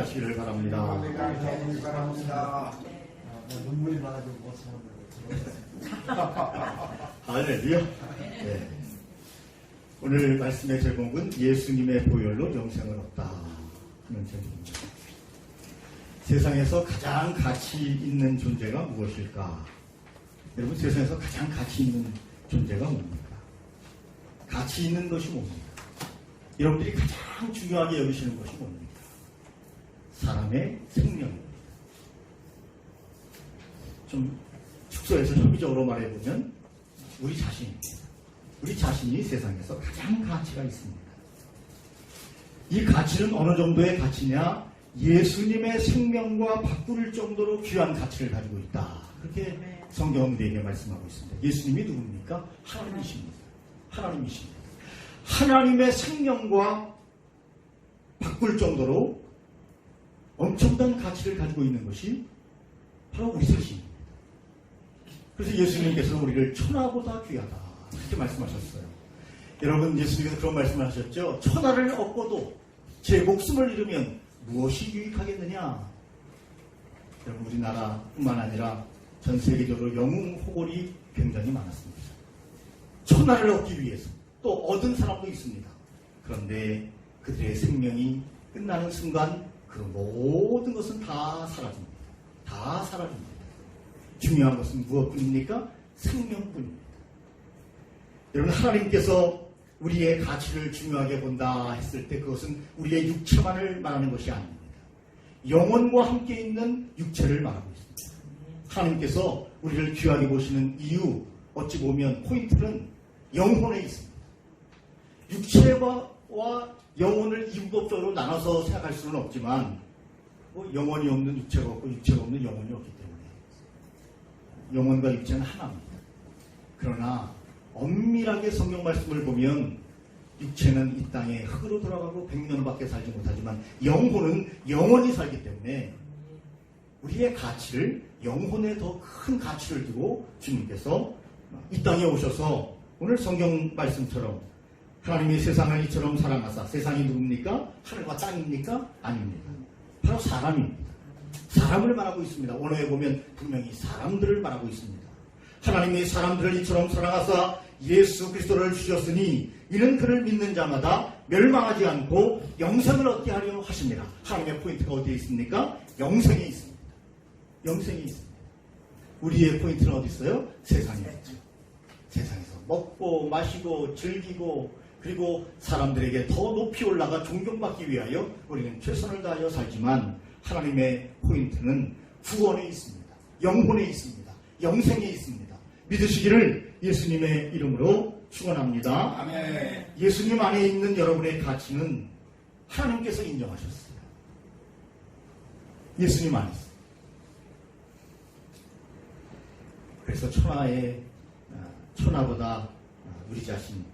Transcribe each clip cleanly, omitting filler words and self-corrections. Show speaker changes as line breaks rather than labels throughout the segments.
하시기를 바랍니다.
눈물이 많아지고 못
할렐루야. 네. 오늘 말씀의 제목은 예수님의 보혈로 영생을 얻다 하는 제목입니다. 세상에서 가장 가치 있는 존재가 무엇일까? 여러분, 세상에서 가장 가치 있는 존재가 뭡니까? 가치 있는 것이 뭡니까? 여러분들이 가장 중요하게 여기시는 것이 뭡니까? 사람의 생명입니다. 좀 축소해서 협의적으로 말해보면 우리 자신입니다. 우리 자신이 세상에서 가장 가치가 있습니다. 이 가치는 어느 정도의 가치냐? 예수님의 생명과 바꿀 정도로 귀한 가치를 가지고 있다. 그렇게 성경은 우리에게 말씀하고 있습니다. 예수님이 누굽니까? 하나님이십니다. 하나님이십니다. 하나님의 생명과 바꿀 정도로 엄청난 가치를 가지고 있는 것이 바로 우리 자신입니다. 그래서 예수님께서는 우리를 천하보다 귀하다 그렇게 말씀하셨어요. 여러분, 예수님께서 그런 말씀을 하셨죠. 천하를 얻고도 제 목숨을 잃으면 무엇이 유익하겠느냐. 여러분, 우리나라뿐만 아니라 전 세계적으로 영웅 호골이 굉장히 많았습니다. 천하를 얻기 위해서 또 얻은 사람도 있습니다. 그런데 그들의 생명이 끝나는 순간 그 모든 것은 다 사라집니다. 다 사라집니다. 중요한 것은 무엇뿐입니까? 생명뿐입니다. 여러분, 하나님께서 우리의 가치를 중요하게 본다 했을 때 그것은 우리의 육체만을 말하는 것이 아닙니다. 영혼과 함께 있는 육체를 말하고 있습니다. 하나님께서 우리를 귀하게 보시는 이유, 어찌 보면 포인트는 영혼에 있습니다. 육체와 영혼을 이분법적으로 나눠서 생각할 수는 없지만 영혼이 없는 육체가 없고 육체가 없는 영혼이 없기 때문에 영혼과 육체는 하나입니다. 그러나 엄밀하게 성경 말씀을 보면 육체는 이 땅에 흙으로 돌아가고 100년밖에 살지 못하지만 영혼은 영원히 살기 때문에 우리의 가치를 영혼에 더 큰 가치를 두고 주님께서 이 땅에 오셔서 오늘 성경 말씀처럼 하나님이 세상을 이처럼 사랑하사, 세상이 누굽니까? 하늘과 땅입니까? 아닙니다. 바로 사람입니다. 사람을 말하고 있습니다. 오늘에 보면 분명히 사람들을 말하고 있습니다. 하나님이 사람들을 이처럼 사랑하사 예수 그리스도를 주셨으니 이는 그를 믿는 자마다 멸망하지 않고 영생을 얻게 하려 하십니다. 하나님의 포인트가 어디에 있습니까? 영생에 있습니다. 영생에 있습니다. 우리의 포인트는 어디 있어요? 세상에 있죠. 세상에서 먹고 마시고 즐기고 그리고 사람들에게 더 높이 올라가 존경받기 위하여 우리는 최선을 다하여 살지만 하나님의 포인트는 구원에 있습니다. 영혼에 있습니다. 영생에 있습니다. 믿으시기를 예수님의 이름으로 축원합니다.
아멘.
예수님 안에 있는 여러분의 가치는 하나님께서 인정하셨어요. 예수님 안에 있어요. 그래서 천하보다 우리 자신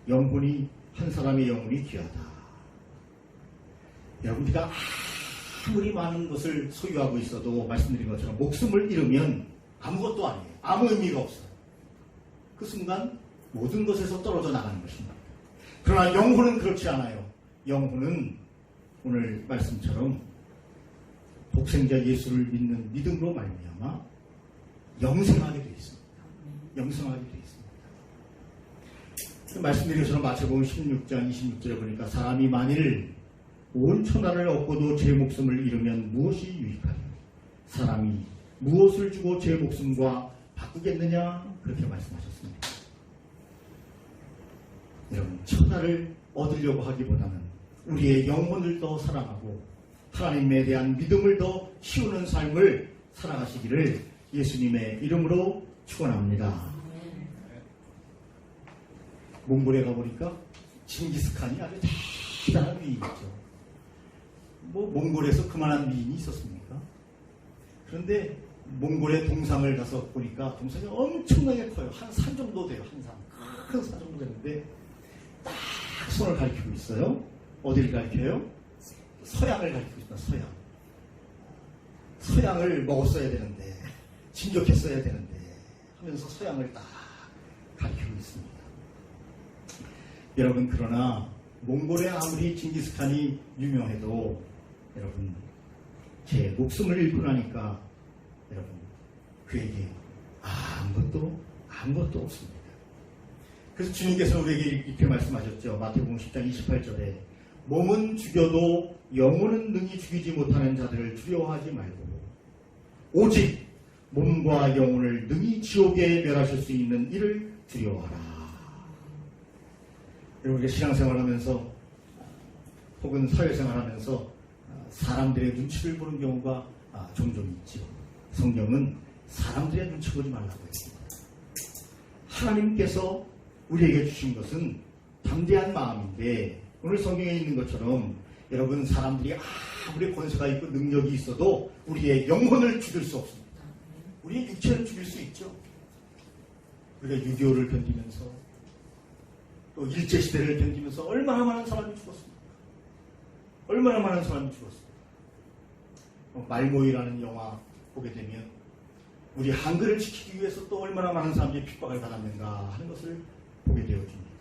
영혼이 한 사람의 영혼이 귀하다. 여러분, 우리가 아무리 많은 것을 소유하고 있어도 말씀드린 것처럼 목숨을 잃으면 아무것도 아니에요. 아무 의미가 없어요. 그 순간 모든 것에서 떨어져 나가는 것입니다. 그러나 영혼은 그렇지 않아요. 영혼은 오늘 말씀처럼 독생자 예수를 믿는 믿음으로 말미암아 영생하게 되어 있습니다. 영생하게 되어 있습니다. 말씀드린 것처럼 마태복음 16장 26절에 보니까 사람이 만일 온 천하를 얻고도 제 목숨을 잃으면 무엇이 유익하리요? 사람이 무엇을 주고 제 목숨과 바꾸겠느냐? 그렇게 말씀하셨습니다. 여러분, 천하를 얻으려고 하기보다는 우리의 영혼을 더 사랑하고 하나님에 대한 믿음을 더 키우는 삶을 살아가시기를 예수님의 이름으로 축원합니다. 몽골에 가보니까 징기스칸이 아주 대단한 위인이죠. 몽골에서 그만한 위인이 있었습니까? 그런데 몽골의 동상을 가서 보니까 동상이 엄청나게 커요. 한 산 정도 돼요. 한 산. 큰 산 정도 되는데 딱 손을 가리키고 있어요. 어디를 가리켜요? 서양을 가리키고 있다. 서양을 먹었어야 되는데, 진격했어야 되는데 하면서 서양을 딱 가리키고 있습니다. 여러분, 그러나 몽골에 아무리 징기스칸이 유명해도 여러분, 제 목숨을 잃고 나니까 여러분 그에게 아무것도 없습니다. 그래서 주님께서는 우리에게 이렇게 말씀하셨죠. 마태복음 10장 28절에 몸은 죽여도 영혼은 능히 죽이지 못하는 자들을 두려워하지 말고 오직 몸과 영혼을 능히 지옥에 멸하실 수 있는 이를 두려워하라. 여러분, 우리가 신앙생활하면서 혹은 사회생활하면서 사람들의 눈치를 보는 경우가 종종 있죠. 성경은 사람들의 눈치 보지 말라고 했습니다. 하나님께서 우리에게 주신 것은 담대한 마음인데 오늘 성경에 있는 것처럼 여러분 사람들이 아무리 권세가 있고 능력이 있어도 우리의 영혼을 죽일 수 없습니다. 우리의 육체를 죽일 수 있죠. 우리가 6.25를 견디면서 또 일제시대를 견디면서 얼마나 많은 사람이 죽었습니까? 얼마나 많은 사람이 죽었습니까? 말모이라는 영화 보게 되면 우리 한글을 지키기 위해서 또 얼마나 많은 사람들이 핍박을 받았는가 하는 것을 보게 되어집니다.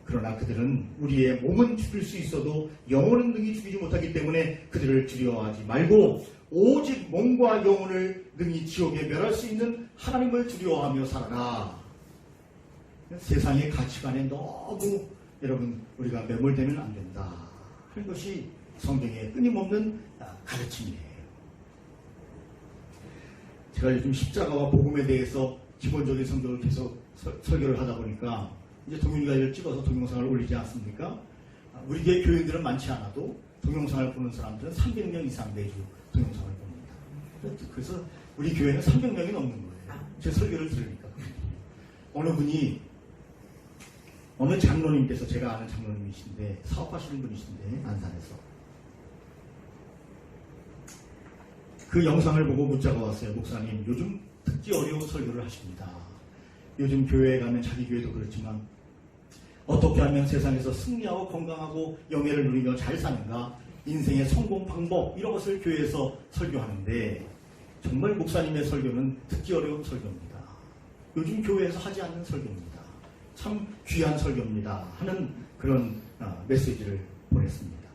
그러나 그들은 우리의 몸은 죽일 수 있어도 영혼은 능히 죽이지 못하기 때문에 그들을 두려워하지 말고 오직 몸과 영혼을 능히 지옥에 멸할 수 있는 하나님을 두려워하며 살아라. 세상의 가치관에 너무 여러분 우리가 매몰되면 안 된다 하는 것이 성경의 끊임없는 가르침이에요. 제가 요즘 십자가와 복음에 대해서 기본적인 성경을 계속 설교를 하다 보니까 이제 동영이가 이걸 찍어서 동영상을 올리지 않습니까? 우리 교회 교인들은 많지 않아도 동영상을 보는 사람들은 300명 이상 매주 동영상을 봅니다. 그래서 우리 교회는 300명이 넘는 거예요. 제 설교를 들으니까. 어느 분이 어느 장로님께서 제가 아는 장로님이신데 사업하시는 분이신데 안산에서 그 영상을 보고 문자가 왔어요. 목사님 요즘 특히 어려운 설교를 하십니다. 요즘 교회에 가면 자기 교회도 그렇지만 어떻게 하면 세상에서 승리하고 건강하고 영예를 누리며 잘 사는가 인생의 성공 방법 이런 것을 교회에서 설교하는데 정말 목사님의 설교는 듣기 어려운 설교입니다. 요즘 교회에서 하지 않는 설교입니다. 참 귀한 설교입니다 하는 그런 메시지를 보냈습니다.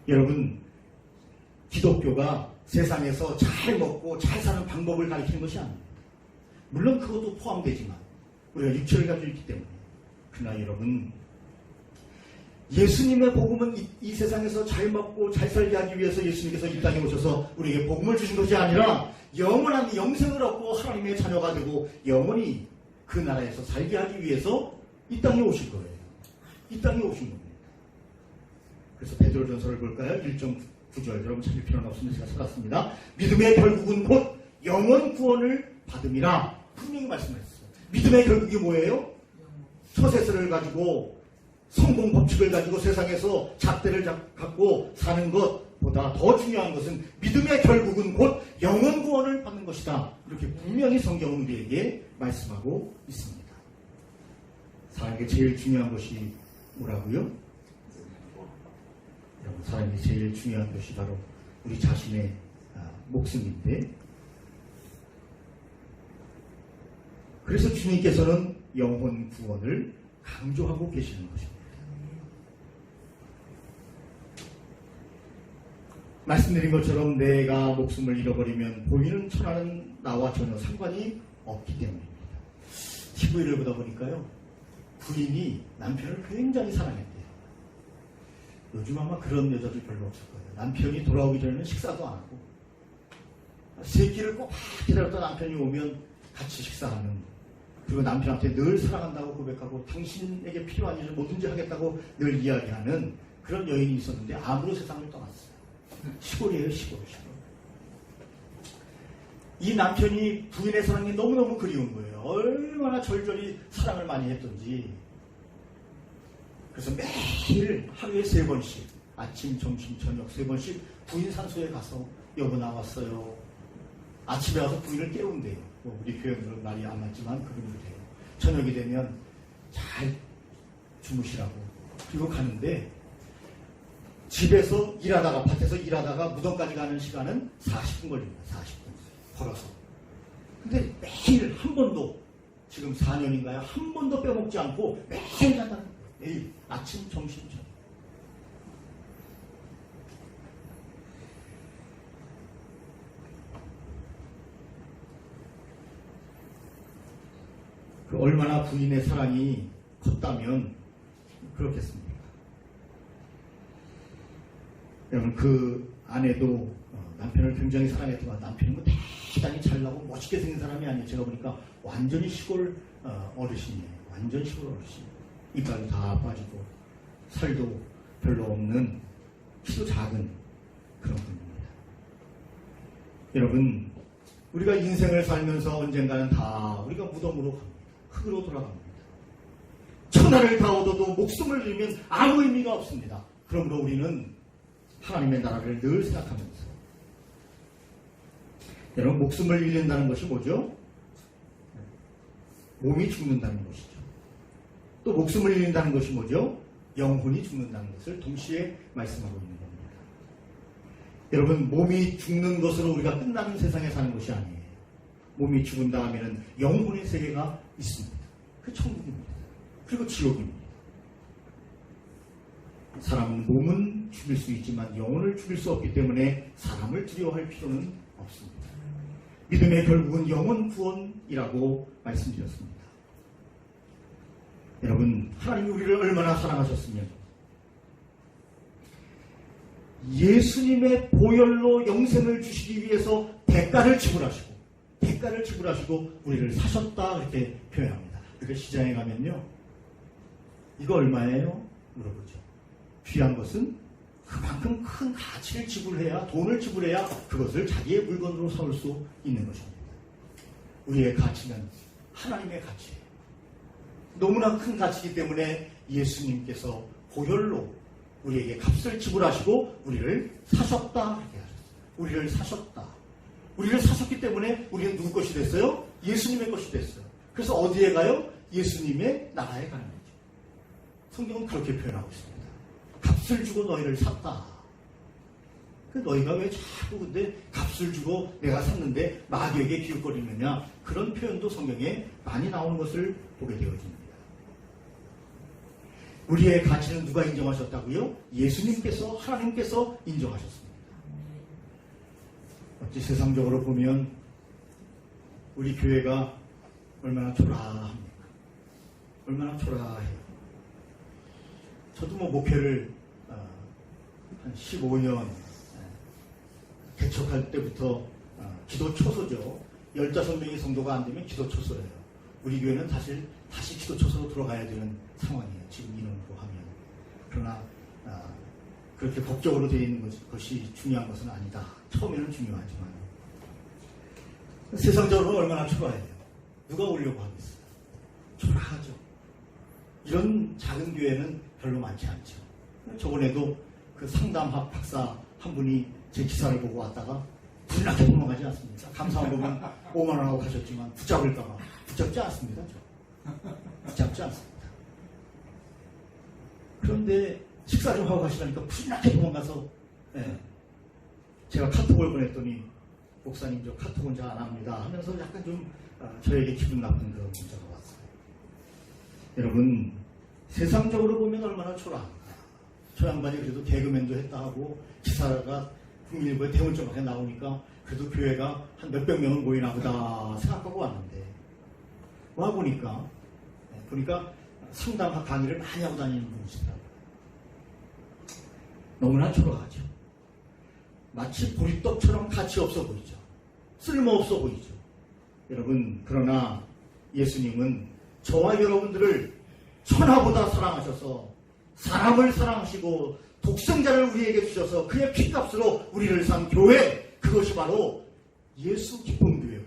여러분 기독교가 세상에서 잘 먹고 잘 사는 방법을 가르치는 것이 아닙니다. 물론 그것도 포함되지만 우리가 육체를 가지고 있기 때문에 그러나 여러분 예수님의 복음은 이 세상에서 잘 먹고 잘 살게 하기 위해서 예수님께서 이 땅에 오셔서 우리에게 복음을 주신 것이 아니라 영원한 영생을 얻고 하나님의 자녀가 되고 영원히 그 나라에서 살게 하기 위해서 이 땅에 오신 거예요. 이 땅에 오신 겁니다. 그래서 베드로전서를 볼까요? 1.9절 여러분 찾을 필요는 없으면 제가 찾았습니다. 믿음의 결국은 곧 영원 구원을 받음이라 분명히 말씀하셨어요. 믿음의 결국이 뭐예요? 처세서를 가지고 성공 법칙을 가지고 세상에서 잣대를 갖고 사는 것보다 더 중요한 것은 믿음의 결국은 곧 영원 구원을 받는 것이다. 이렇게 분명히 성경은 우리에게 말씀하고 있습니다. 사람에게 제일 중요한 것이 뭐라고요? 여러분, 사람에게 제일 중요한 것이 바로 우리 자신의 목숨인데 그래서 주님께서는 영혼 구원을 강조하고 계시는 것입니다. 말씀드린 것처럼 내가 목숨을 잃어버리면 보이는 천하는 나와 전혀 상관이 없기 때문입니다. TV를 보다 보니까요. 부인이 남편을 굉장히 사랑했대요. 요즘 아마 그런 여자들 별로 없을 거예요. 남편이 돌아오기 전에는 식사도 안 하고 세끼를 꼭 기다렸던 남편이 오면 같이 식사하는 그리고 남편한테 늘 사랑한다고 고백하고 당신에게 필요한 일을 뭐든지 하겠다고 늘 이야기하는 그런 여인이 있었는데 암으로 세상을 떠났어요. 시골이에요, 시골. 이 남편이 부인의 사랑이 너무너무 그리운 거예요. 얼마나 절절히 사랑을 많이 했던지. 그래서 매일 하루에 3번씩 아침, 점심, 저녁 3번씩 부인 산소에 가서 여보 나왔어요. 아침에 와서 부인을 깨운대요. 우리 교회들은 말이 안 맞지만 그분도 돼요. 저녁이 되면 잘 주무시라고. 그리고 가는데 집에서 일하다가 밭에서 일하다가 무덤까지 가는 시간은 40분 걸립니다. 40분 걸어서. 근데 매일 한 번도 지금 4년인가요? 한 번도 빼먹지 않고 매일 간다는 거예요. 매일 아침, 점심, 저녁. 얼마나 부인의 사랑이 컸다면 그렇겠습니까? 여러분, 그 아내도 남편을 굉장히 사랑했지만 남편이 뭐 대단히 잘나고 멋있게 생긴 사람이 아니에요. 제가 보니까 완전히 시골 어르신이에요. 완전 시골 어르신. 이빨도 다 빠지고 살도 별로 없는 키도 작은 그런 분입니다. 여러분, 우리가 인생을 살면서 언젠가는 다 우리가 무덤으로 갑니다. 흙으로 돌아갑니다. 천하를 다 얻어도 목숨을 잃으면 아무 의미가 없습니다. 그러므로 우리는 하나님의 나라를 늘 생각하면서, 여러분, 목숨을 잃는다는 것이 뭐죠? 몸이 죽는다는 것이죠. 또 목숨을 잃는다는 것이 뭐죠? 영혼이 죽는다는 것을 동시에 말씀하고 있는 겁니다. 여러분, 몸이 죽는 것으로 우리가 끝나는 세상에 사는 것이 아니에요. 몸이 죽은 다음에는 영혼의 세계가 있습니다. 그 천국입니다. 그리고 지옥입니다. 사람은 몸은 죽일 수 있지만 영혼을 죽일 수 없기 때문에 사람을 두려워할 필요는 없습니다. 믿음의 결국은 영혼 구원이라고 말씀드렸습니다. 여러분, 하나님이 우리를 얼마나 사랑하셨으면 예수님의 보혈로 영생을 주시기 위해서 대가를 지불하시고 우리를 사셨다, 이렇게 표현합니다. 그래서 시장에 가면요, 이거 얼마예요? 물어보죠. 귀한 것은 그만큼 큰 가치를 지불해야, 돈을 지불해야 그것을 자기의 물건으로 사올 수 있는 것입니다. 우리의 가치는 하나님의 가치예요. 너무나 큰 가치이기 때문에 예수님께서 보혈로 우리에게 값을 지불하시고 우리를 사셨다, 이렇게 하셨어요. 우리를 사셨다. 우리를 사셨기 때문에 우리는 누구 것이 됐어요? 예수님의 것이 됐어요. 그래서 어디에 가요? 예수님의 나라에 가는 거죠. 성경은 그렇게 표현하고 있습니다. 값을 주고 너희를 샀다. 너희가 왜 자꾸 근데 값을 주고 내가 샀는데 마귀에게 기웃거리느냐, 그런 표현도 성경에 많이 나오는 것을 보게 되어집니다. 우리의 가치는 누가 인정하셨다고요? 예수님께서, 하나님께서 인정하셨습니다. 어찌 세상적으로 보면 우리 교회가 얼마나 초라합니까? 얼마나 초라해요. 저도 뭐 목회를 한 15년 개척할 때부터 기도 초소죠. 15명의 성도가 안 되면 기도 초소예요. 우리 교회는 사실 다시 기도 초소로 들어가야 되는 상황이에요. 지금 인원으로 하면. 그러나 그렇게 법적으로 되어 있는 것이 중요한 것은 아니다. 처음에는 중요하지만 세상적으로 얼마나 초라해요. 누가 오려고 하겠어요? 초라하죠. 이런 작은 교회는 별로 많지 않죠. 저번에도 그 상담학 박사 한 분이 제 기사를 보고 왔다가 불나게 도망가지 않습니까? 감사한 보면 5만 원 하고 가셨지만 붙잡을까봐. 붙잡지 않습니다. 붙잡지 않습니다. 그런데 식사 좀 하고 가시라니까 불나게 도망가서, 제가 카톡을 보냈더니 목사님 저 카톡은 잘 안 합니다 하면서 약간 좀 저에게 기분 나쁜 그런 문자가 왔어요. 여러분, 세상적으로 보면 얼마나 초라한가. 저 양반이 그래도 개그맨도 했다 하고 기사가 국민일보에 대문짝하게 나오니까 그래도 교회가 한 몇백 명은 모이나 보다 생각하고 왔는데 와보니까 상담학 강의를 많이 하고 다니는 분이시더라고요. 너무나 초라하죠. 마치 보리떡처럼 가치 없어 보이죠. 쓸모없어 보이죠. 여러분, 그러나 예수님은 저와 여러분들을 천하보다 사랑하셔서 사람을 사랑하시고 독생자를 우리에게 주셔서 그의 피값으로 우리를 산 교회, 그것이 바로 예수 기쁨 교회고,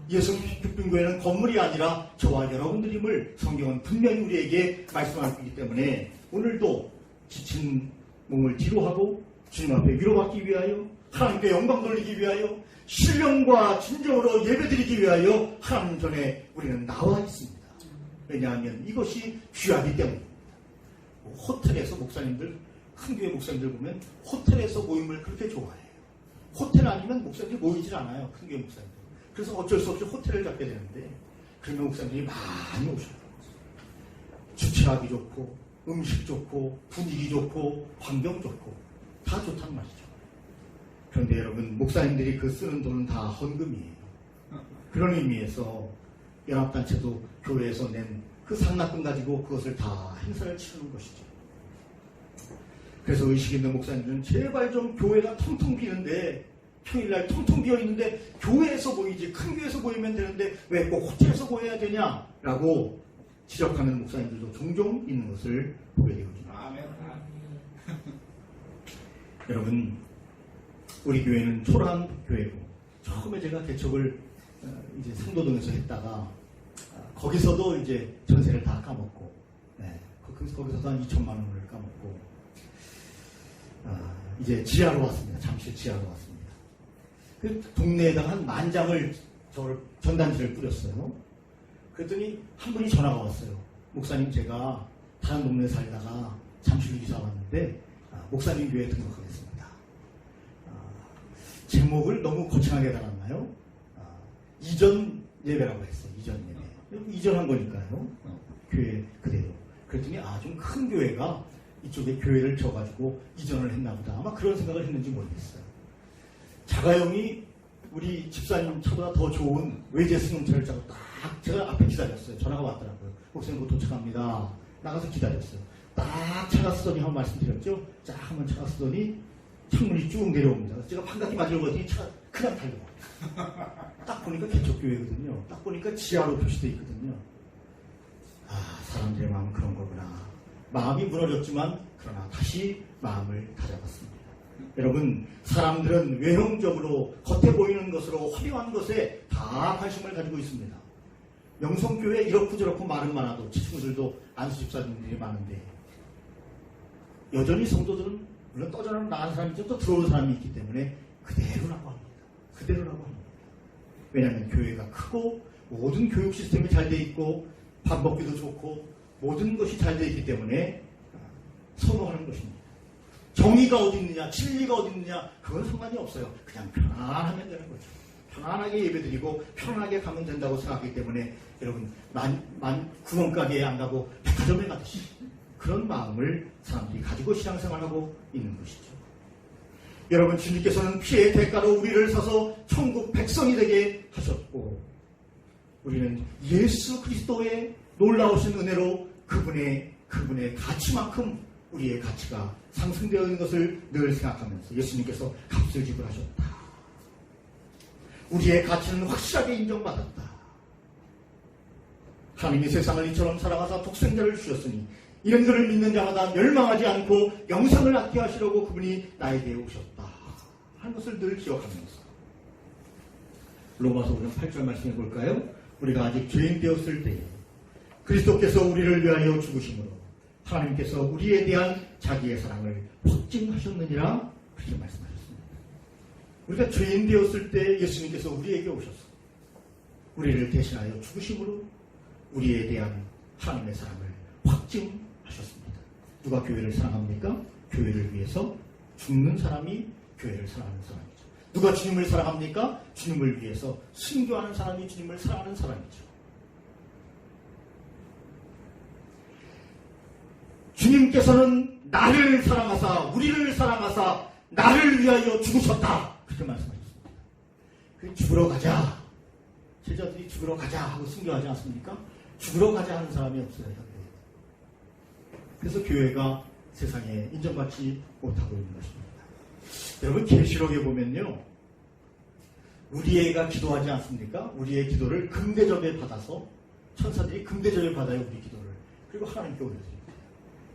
예수 기쁨 교회는 건물이 아니라 저와 여러분들임을 성경은 분명히 우리에게 말씀하고 있기 때문에 오늘도 지친 몸을 뒤로하고 주님 앞에 위로받기 위하여, 하나님께 영광 돌리기 위하여, 신령과 진정으로 예배드리기 위하여 하나님 전에 우리는 나와 있습니다. 왜냐하면 이것이 귀하기 때문입니다. 호텔에서 목사님들, 큰 교회 목사님들 보면 호텔에서 모임을 그렇게 좋아해요. 호텔 아니면 목사님들이 모이질 않아요. 큰 교회 목사님들. 그래서 어쩔 수 없이 호텔을 잡게 되는데, 그러면 목사님들이 많이 오셔요. 주차하기 좋고, 음식 좋고, 분위기 좋고, 환경 좋고, 다 좋단 말이죠. 그런데 여러분, 목사님들이 그 쓰는 돈은 다 헌금이에요. 그런 의미에서 연합단체도 교회에서 낸 그 상납금 가지고 그것을 다 행사를 치르는 것이죠. 그래서 의식 있는 목사님들은 제발 좀 교회가 텅텅 비는데, 평일날 텅텅 비어있는데 교회에서 모이지, 큰 교회에서 모이면 되는데 왜 꼭 호텔에서 모여야 되냐라고 지적하는 목사님들도 종종 있는 것을 보게 되거든요. 여러분, 우리 교회는 초라한 교회고, 처음에 제가 개척을 이제 상도동에서 했다가 거기서도 이제 전세를 다 까먹고, 거기서도 한 2천만 원을 까먹고, 이제 지하로 왔습니다. 잠실 지하로 왔습니다. 그 동네에다가 한 10,000장을 전단지를 뿌렸어요. 그랬더니 한 분이 전화가 왔어요. 목사님, 제가 다른 동네에 살다가 잠실로 이사 왔는데 목사님 교회에 등록하겠습니다. 제목을 너무 거창하게 달았나요? 이전 예배라고 했어요. 이전 예배. 이전한 거니까요. 교회 그대로. 그랬더니 좀 큰 교회가 이쪽에 교회를 져가지고 이전을 했나 보다. 아마 그런 생각을 했는지 모르겠어요. 자가용이 우리 집사님 차보다 더 좋은 외제 승용차를 타고 딱 제가 앞에 기다렸어요. 전화가 왔더라고요. 목사님 곧 도착합니다. 나가서 기다렸어요. 딱 차가 쓰더니 한 번 말씀드렸죠. 쫙 한번 차가 쓰더니 창문이 쭉 내려옵니다. 제가 반갑게 맞으려고 했더니 차가 그냥 달려와요. 딱 보니까 개척교회거든요. 딱 보니까 지하로 표시되어 있거든요. 사람들의 마음은 그런 거구나. 마음이 무너졌지만 그러나 다시 마음을 다잡았습니다. 여러분, 사람들은 외형적으로 겉에 보이는 것으로 화려한 것에 다 관심을 가지고 있습니다. 명성교회 이렇고 저렇고 말은 많아도 친구들도 안수 집사님들이 많은데 여전히 성도들은 물론 떠져나온 나은 사람이죠. 또 들어오는 사람이 있기 때문에 그대로라고 합니다. 그대로라고 합니다. 왜냐하면 교회가 크고 모든 교육 시스템이 잘 돼 있고 밥 먹기도 좋고 모든 것이 잘 돼 있기 때문에 선호하는 것입니다. 정의가 어디 있느냐, 진리가 어디 있느냐, 그건 상관이 없어요. 그냥 편안하면 되는 거죠. 편안하게 예배드리고 편안하게 가면 된다고 생각하기 때문에 여러분, 구멍가게에 안 가고 백화점에 가듯이 그런 마음을 사람들이 가지고 신앙생활하고 있는 것이죠. 여러분, 주님께서는 피의 대가로 우리를 사서 천국 백성이 되게 하셨고, 우리는 예수 그리스도의 놀라우신 은혜로 그분의 가치만큼 우리의 가치가 상승되어 있는 것을 늘 생각하면서 예수님께서 값을 지불하셨다. 우리의 가치는 확실하게 인정받았다. 하나님이 세상을 이처럼 사랑하사 독생자를 주셨으니 이는 그를 믿는 자마다 멸망하지 않고 영생을 얻게 하시려고 그분이 나에게 오셨다 하는 것을 늘 기억하면서 로마서 5장 8절 말씀해 볼까요? 우리가 아직 죄인 되었을 때에 그리스도께서 우리를 위하여 죽으심으로 하나님께서 우리에 대한 자기의 사랑을 확증하셨느니라 그렇게 말씀하셨습니다. 우리가 죄인 되었을 때 예수님께서 우리에게 오셔서 우리를 대신하여 죽으심으로 우리에 대한 하나님의 사랑을 확증하셨습니다. 누가 교회를 사랑합니까? 교회를 위해서 죽는 사람이 교회를 사랑하는 사람이죠. 누가 주님을 사랑합니까? 주님을 위해서 순교하는 사람이 주님을 사랑하는 사람이죠. 주님께서는 나를 사랑하사 우리를 사랑하사 나를 위하여 죽으셨다 그렇게 말씀하셨습니다. 죽으러 가자, 제자들이 죽으러 가자 하고 순교하지 않습니까? 죽으러 가자 하는 사람이 없어요. 그래서 교회가 세상에 인정받지 못하고 있는 것입니다. 여러분, 계시록에 보면요, 우리 애가 기도하지 않습니까? 우리의 기도를 금대접에 받아서 천사들이 금대접에 받아요. 우리 기도를. 그리고 하나님께 올려드립니다.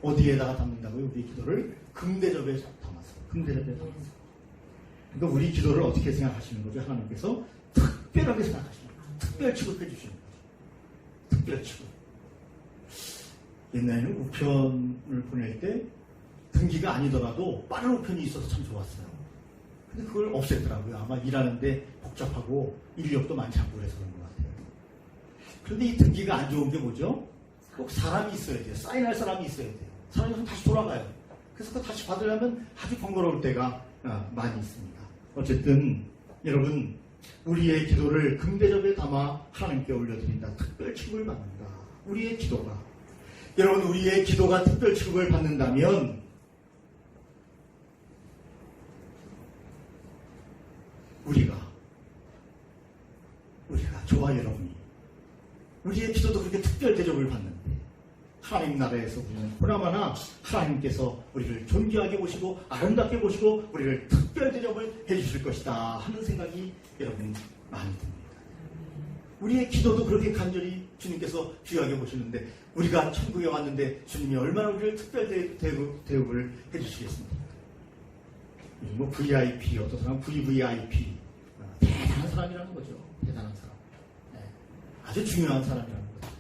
어디에다가 담는다고요? 우리 기도를 금대접에 담아서. 금대접에 담아서. 그러니까 우리 기도를 어떻게 생각하시는 거죠? 하나님께서 특별하게 생각하시는 거죠. 특별 취급해 주시는 거죠. 특별 취급. 옛날에는 우편을 보낼 때 등기가 아니더라도 빠른 우편이 있어서 참 좋았어요. 근데 그걸 없앴더라고요. 아마 일하는데 복잡하고 인력도 많지 않고 그래서 그런 것 같아요. 그런데 이 등기가 안 좋은 게 뭐죠? 꼭 사람이 있어야 돼요. 사인할 사람이 있어야 돼요. 사람이 있으면 다시 돌아가요. 그래서 그거 다시 받으려면 아주 번거로울 때가 많이 있습니다. 어쨌든 여러분, 우리의 기도를 금대접에 담아 하나님께 올려드린다. 특별 취급을 받는다. 우리의 기도가. 여러분, 우리의 기도가 특별 취급을 받는다면 우리가 저와 여러분이 우리의 기도도 그렇게 특별 대접을 받는데 하나님 나라에서 우리는 보나마나 하나님께서 우리를 존귀하게 보시고 아름답게 보시고 우리를 특별 대접을 해주실 것이다 하는 생각이 여러분 많이 듭니다. 우리의 기도도 그렇게 간절히 주님께서 귀하게 보시는데 우리가 천국에 왔는데 주님이 얼마나 우리를 특별 대접을 해주시겠습니까? 뭐 VIP, 어떤 사람은 VVIP 대단한 사람이라는 거죠. 대단한 사람. 네. 아주 중요한 사람이라는 거죠.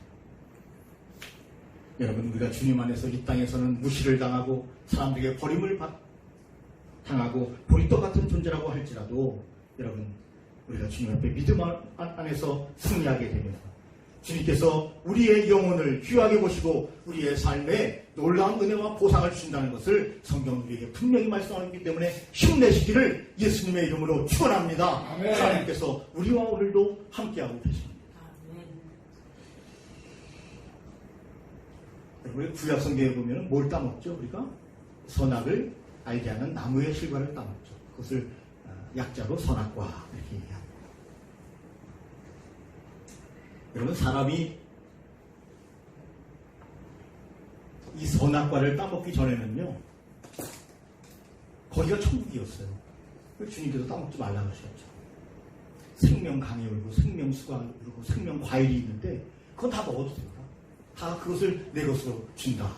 여러분, 우리가 주님 안에서 이 땅에서는 무시를 당하고 사람들에게 버림을 당하고 보리떡 같은 존재라고 할지라도 여러분, 우리가 주님 앞에 믿음 안에서 승리하게 되면 주님께서 우리의 영혼을 귀하게 보시고 우리의 삶에 놀라운 은혜와 보상을 주신다는 것을 성경 우리에게 분명히 말씀하기 때문에 힘내시기를 예수님의 이름으로 축원합니다.
아멘.
하나님께서 우리와 오늘도 함께하고 계십니다. 여러분, 구약 성경에 보면 뭘 따먹죠? 우리가 선악을 알게 하는 나무의 실과를 따먹죠. 그것을 약자로 선악과 이렇게 얘기합니다. 여러분, 사람이 이 선악과를 따먹기 전에는요, 거기가 천국이었어요. 주님께서 따먹지 말라고 하셨죠. 생명 강이 울고 생명수가 울고 생명 과일이 있는데 그건 다 먹어도 된다. 다 그것을 내 것으로 준다.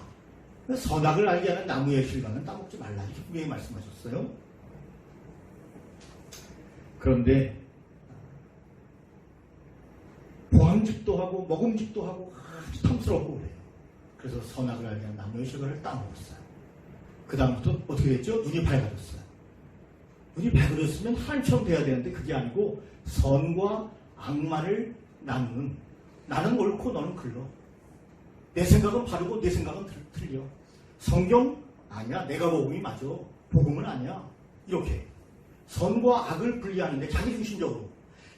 선악을 알게 하는 나무의 실과는 따먹지 말라 이렇게 분명히 말씀하셨어요. 그런데 보암직도 하고 먹음직도 하고 아주 탐스럽고 그래요. 그래서 선악을 알게 하는 나무의 실과를 따먹었어요. 그 다음부터 어떻게 됐죠? 눈이 밝아졌어요. 눈이 밝아졌으면 하나님처럼 돼야 되는데 그게 아니고 선과 악만을 나누는, 나는 옳고 너는 글러. 내 생각은 바르고 내 생각은 틀려. 성경 아니야. 내가 복음이 맞아. 복음은 아니야. 이렇게 선과 악을 분리하는데 자기 중심적으로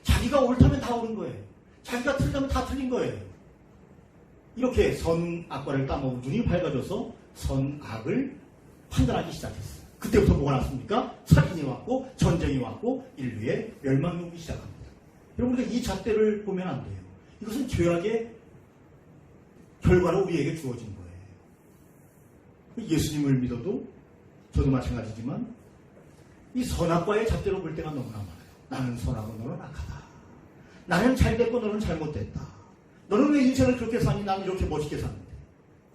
자기가 옳다면 다 옳은 거예요. 자기가 틀리면 다 틀린 거예요. 이렇게 선악과를 따먹은 눈이 밝아져서 선악을 판단하기 시작했어요. 그때부터 뭐가 났습니까? 살인이 왔고 전쟁이 왔고 인류의 멸망이 오기 시작합니다. 여러분, 이 잣대를 보면 안 돼요. 이것은 죄악의 결과로 우리에게 주어진 거예요. 예수님을 믿어도 저도 마찬가지지만 이 선악과의 잣대로 볼 때가 너무나 많아요. 나는 선하고 너는 악하다. 나는 잘됐고 너는 잘못됐다. 너는 왜 인생을 그렇게 사니? 나는 이렇게 멋있게 사는데.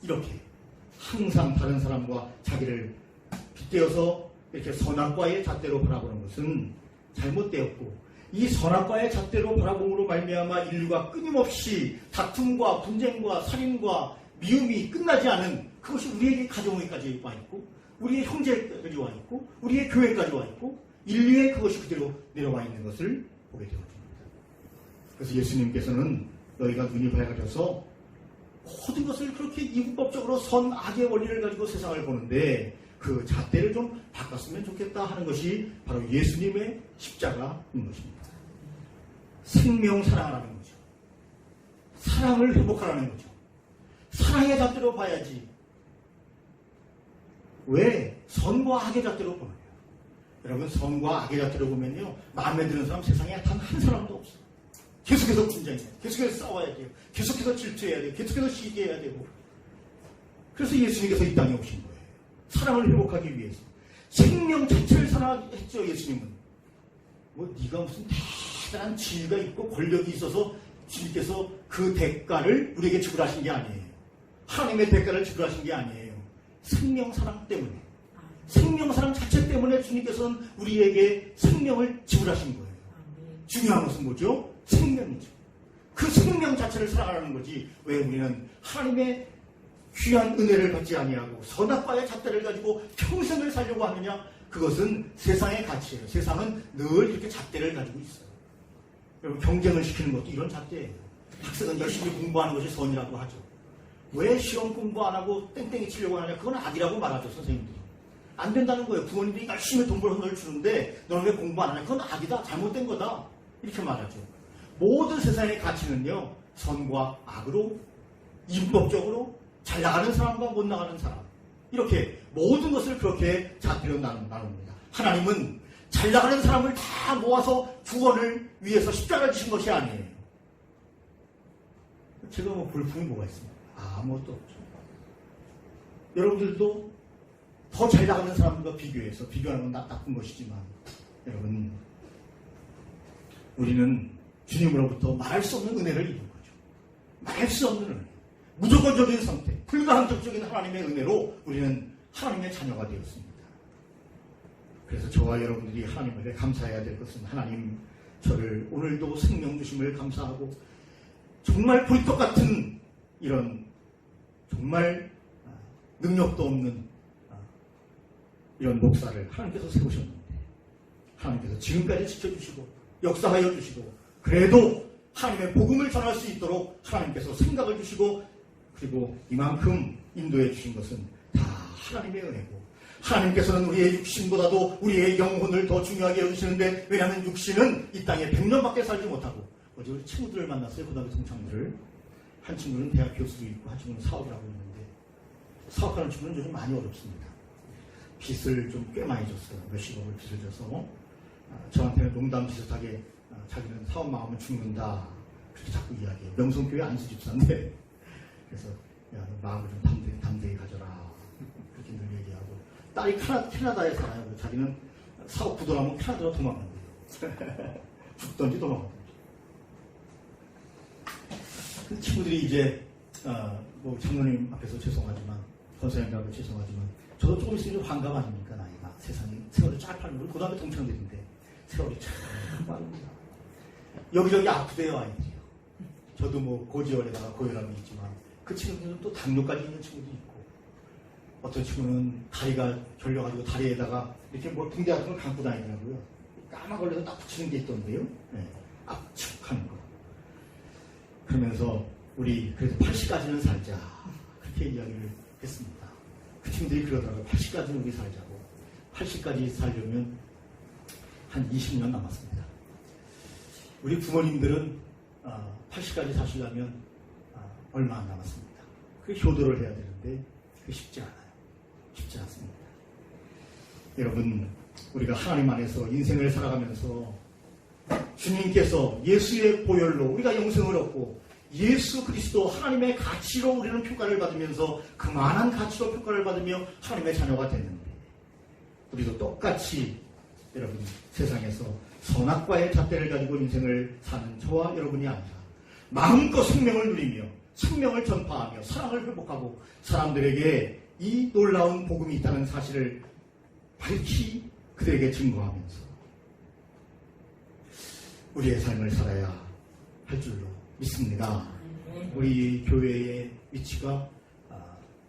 이렇게 항상 다른 사람과 자기를 빗대어서 이렇게 선악과의 잣대로 바라보는 것은 잘못되었고, 이 선악과의 잣대로 바라봄으로 말미암아 인류가 끊임없이 다툼과 분쟁과 살인과 미움이 끝나지 않은, 그것이 우리에게 가정에까지 와 있고 우리의 형제까지 와 있고 우리의 교회까지 와 있고 인류에 그것이 그대로 내려와 있는 것을 보게 되어집니다. 그래서 예수님께서는 너희가 눈이 밝아져서 모든 것을 그렇게 이분법적으로 선악의 원리를 가지고 세상을 보는데 그 잣대를 좀 바꿨으면 좋겠다 하는 것이 바로 예수님의 십자가인 것입니다. 생명 사랑하라는 거죠. 사랑을 회복하라는 거죠. 사랑의 잣대로 봐야지. 왜 선과 악의 잣대로 보느냐. 여러분, 선과 악의 잣대로 보면요, 마음에 드는 사람 세상에 단 한 사람도 없어요. 계속해서 분쟁해야 돼요. 계속해서 싸워야 돼요. 계속해서 질투해야 돼요. 계속해서 시기해야 되고. 그래서 예수님께서 이 땅에 오신 거예요. 사랑을 회복하기 위해서. 생명 자체를 사랑했죠, 예수님은. 뭐 네가 무슨 대단한 지위가 있고 권력이 있어서 주님께서 그 대가를 우리에게 지불하신 게 아니에요. 하나님의 대가를 지불하신 게 아니에요. 생명 사랑 때문에. 생명 사랑 자체 때문에 주님께서는 우리에게 생명을 지불하신 거예요. 중요한 것은 뭐죠? 생명이죠. 그 생명 자체를 사랑하는 거지. 왜 우리는 하나님의 귀한 은혜를 받지 아니하고 선악과의 잣대를 가지고 평생을 살려고 하느냐? 그것은 세상의 가치예요. 세상은 늘 이렇게 잣대를 가지고 있어요. 여러분, 경쟁을 시키는 것도 이런 잣대예요. 학생은 열심히 공부하는 것이 선이라고 하죠. 왜 시험 공부 안 하고 땡땡이 치려고 하냐? 그건 악이라고 말하죠, 선생님들이. 안 된다는 거예요. 부모님들이 열심히 돈 벌어서 널 주는데 너는 왜 공부 안 하냐? 그건 악이다. 잘못된 거다. 이렇게 말하죠. 모든 세상의 가치는요, 선과 악으로, 인법적으로, 잘 나가는 사람과 못 나가는 사람, 이렇게 모든 것을 그렇게 잣대로 나눕니다. 하나님은 잘 나가는 사람을 다 모아서 구원을 위해서 십자가를 지신 것이 아니에요. 제가 뭐 볼품이 뭐가 있습니까? 아무것도 없죠. 여러분들도 더 잘 나가는 사람들과 비교해서 비교하는 건 나쁜 것이지만 여러분 우리는 주님으로부터 말할 수 없는 은혜를 입은 거죠. 말할 수 없는 은혜. 무조건적인 선택, 불가항적적인 하나님의 은혜로 우리는 하나님의 자녀가 되었습니다. 그래서 저와 여러분들이 하나님에게 감사해야 될 것은 하나님 저를 오늘도 생명 주심을 감사하고 정말 보리떡 같은 이런 정말 능력도 없는 이런 목사를 하나님께서 세우셨는데 하나님께서 지금까지 지켜주시고 역사하여 주시고 그래도 하나님의 복음을 전할 수 있도록 하나님께서 생각을 주시고 그리고 이만큼 인도해 주신 것은 다 하나님의 은혜고 하나님께서는 우리의 육신보다도 우리의 영혼을 더 중요하게 여기시는데 왜냐하면 육신은 이 땅에 100년밖에 살지 못하고 어제 우리 친구들을 만났어요. 고등학교 동창들을. 한 친구는 대학 교수도 있고 한 친구는 사업을 하고 있는데 사업하는 친구는 요즘 많이 어렵습니다. 빚을 좀 꽤 많이 줬어요. 몇십억을 빚을 줘서 저한테는 농담 비슷하게 자기는 사업 망하면 죽는다 그렇게 자꾸 이야기해요. 명성교회 안수집사인데 그래서 야, 너 마음을 좀 담대히 가져라 그렇게 늘 얘기하고 딸이 캐나다에 살아요. 자기는 사업 부도나면 캐나다로 도망간대요. 죽던지 도망간대요. 그 친구들이 이제 뭐 장로님 앞에서 죄송하지만 권사님 앞에 죄송하지만 저도 조금 있으면 환갑 아닙니까? 나이가 세상에 세월이 쫙 빠르고 고등학교 동창들인데 세월이 참 빠릅니다. 여기저기 아프대요 아이들이요. 저도 뭐 고지혈에다가 고혈압이 있지만 그 친구들은 또 당뇨까지 있는 친구도 있고 어떤 친구는 다리가 결려가지고 다리에다가 이렇게 뭐 붕대 같은 걸 감고 다니더라고요. 까마 걸려서 딱 붙이는 게 있던데요. 네. 압축하는 거. 그러면서 우리 그래도 80까지는 살자 그렇게 이야기를 했습니다. 그 친구들이 그러더라고요. 80까지는 우리 살자고. 80까지 살려면 한 20년 남았습니다. 우리 부모님들은 80까지 사시려면 얼마 안 남았습니다. 그 효도를 해야 되는데 그게 쉽지 않아요. 쉽지 않습니다. 여러분 우리가 하나님 안에서 인생을 살아가면서 주님께서 예수의 보혈로 우리가 영생을 얻고 예수 그리스도 하나님의 가치로 우리는 평가를 받으면서 그만한 가치로 평가를 받으며 하나님의 자녀가 됐는데 우리도 똑같이 여러분 세상에서 선악과의 잣대를 가지고 인생을 사는 저와 여러분이 아니라 마음껏 생명을 누리며 생명을 전파하며 사랑을 회복하고 사람들에게 이 놀라운 복음이 있다는 사실을 밝히 그들에게 증거하면서 우리의 삶을 살아야 할 줄로 믿습니다. 우리 교회의 위치가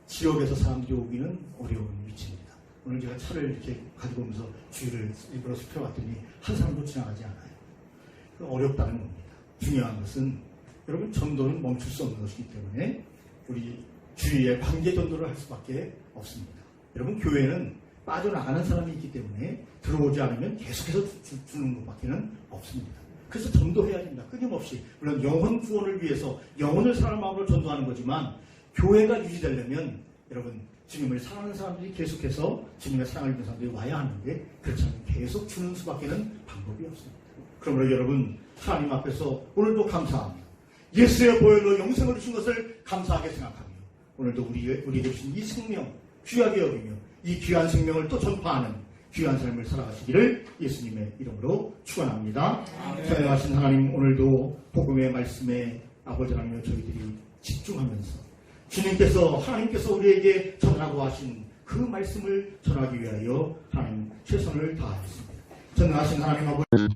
지역에서 사람들이 오기는 어려운 위치입니다. 오늘 제가 차를 이렇게 가지고 오면서 주위를 일부러 살펴봤더니 한 사람도 지나가지 않아요. 어렵다는 겁니다. 중요한 것은 여러분 전도는 멈출 수 없는 것이기 때문에 우리 주위에 관계 전도를 할 수밖에 없습니다. 여러분 교회는 빠져나가는 사람이 있기 때문에 들어오지 않으면 계속해서 주는 것밖에는 없습니다. 그래서 전도해야 됩니다. 끊임없이. 물론 영혼 구원을 위해서 영혼을 사랑하는 마음으로 전도하는 거지만 교회가 유지되려면 여러분 주님을 사랑하는 사람들이 계속해서 주님의 사랑을 입는 사람들이 와야 하는데 그렇지 않으면 계속 주는 수밖에는 방법이 없습니다. 그러므로 여러분 하나님 앞에서 오늘도 감사하며 예수의 보혈로 영생을 주신 것을 감사하게 생각하며 오늘도 우리에게 주신 이 생명 귀하게 여기며 이 귀한 생명을 또 전파하는 귀한 삶을 살아가시기를 예수님의 이름으로 축원합니다. 전능하신 하나님 오늘도 복음의 말씀에 아버지 하나님과 저희들이 집중하면서 주님께서 하나님께서 우리에게 전하고 하신 그 말씀을 전하기 위하여 하나님 최선을 다하였습니다. 전능하신 하나님 아버지